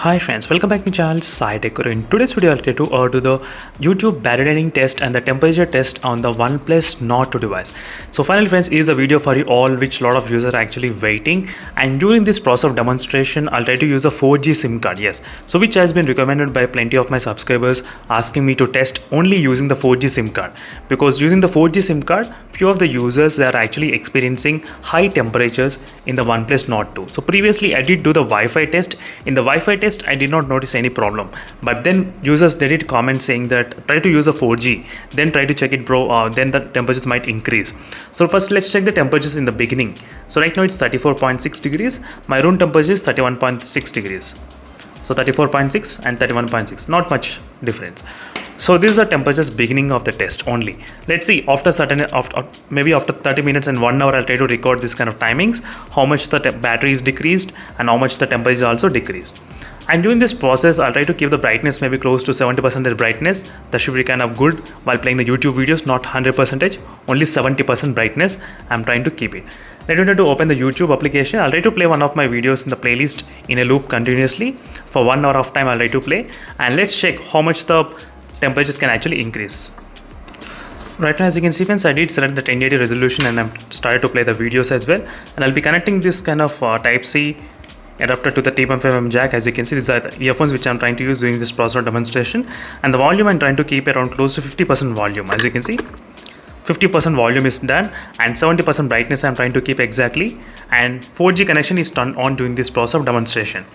Hi friends, welcome back to my channel SciTech. In today's video, I'll try to do the YouTube barrier test and the temperature test on the Oneplus Nord 2 device. So finally friends, is a video for you all which a lot of users are actually waiting, and during this process of demonstration, I'll try to use a 4G SIM card, yes. So which has been recommended by plenty of my subscribers asking me to test only using the 4G SIM card, because using the 4G SIM card, few of the users they are actually experiencing high temperatures in the Oneplus Nord 2. So previously I did do the Wi-Fi test. In the Wi-Fi test I did not notice any problem, but then users they did comment saying that try to use a 4G, then try to check it bro, then the temperatures might increase. So first let's check the temperatures in the beginning. So right now it's 34.6 degrees. My room temperature is 31.6 degrees. So 34.6 and 31.6, not much difference. So these are temperatures beginning of the test only. Let's see after maybe after 30 minutes and 1 hour I'll try to record this kind of timings, how much the battery is decreased and how much the temperature is also decreased. And during this process I'll try to keep the brightness maybe close to 70% brightness. That should be kind of good while playing the YouTube videos, not 100%, only 70% brightness I'm trying to keep it. Let me try to open the YouTube application. I'll try to play one of my videos in the playlist in a loop continuously for 1 hour of time. I'll try to play, and let's check how much the temperatures can actually increase. Right now as you can see friends, I did select the 1080 resolution and I'm started to play the videos as well, and I'll be connecting this kind of Type-C adapter to the 3.5mm jack. As you can see, these are the earphones which I'm trying to use during this process of demonstration, and the volume I'm trying to keep around close to 50% volume. As you can see, 50% volume is done and 70% brightness I'm trying to keep exactly, and 4G connection is turned on during this process of demonstration.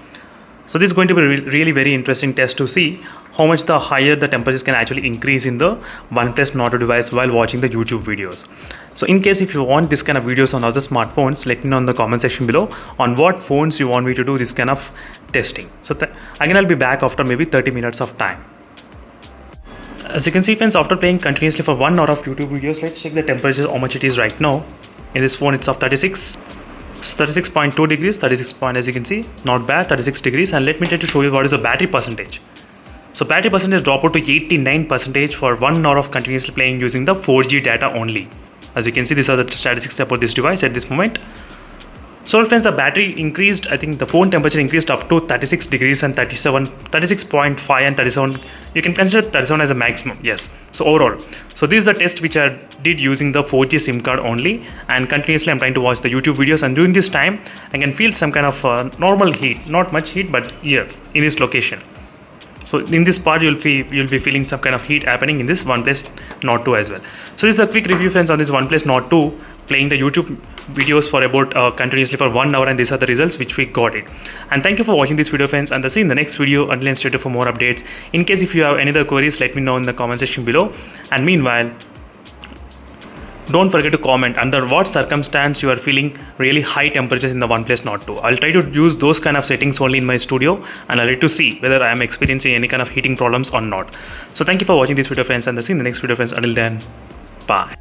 So this is going to be really very interesting test to see how much the higher the temperatures can actually increase in the Oneplus Nord 2 device while watching the YouTube videos. So in case if you want this kind of videos on other smartphones, let me know in the comment section below on what phones you want me to do this kind of testing. So again I'll be back after maybe 30 minutes of time. As you can see friends, after playing continuously for 1 hour of YouTube videos, let's check the temperature how much it is right now. In this phone it's of 36.2 degrees, 36 point, as you can see, not bad, 36 degrees. And let me try to show you what is the battery percentage. So battery percentage dropped out to 89% for 1 hour of continuously playing using the 4G data only. As you can see, these are the statistics about this device at this moment. So friends, the battery increased, I think the phone temperature increased up to 36 degrees and 36.5 and 37. You can consider 37 as a maximum, yes. So overall, so this is the test which I did using the 4G SIM card only, and continuously I'm trying to watch the YouTube videos, and during this time I can feel some kind of normal heat, not much heat, but here in this location. So in this part you'll be feeling some kind of heat happening in this Oneplus Nord 2 as well. So this is a quick review friends on this Oneplus Nord 2 playing the YouTube videos for about continuously for 1 hour, and these are the results which we got it. And thank you for watching this video friends, and I'll see you in the next video. Until then, stay tuned for more updates. In case if you have any other queries, let me know in the comment section below, and meanwhile don't forget to comment under what circumstance you are feeling really high temperatures in the Oneplus Nord 2. I'll try to use those kind of settings only in my studio, and I'll try to see whether I am experiencing any kind of heating problems or not. So thank you for watching this video friends, and I'll see you in the next video friends. Until then, bye.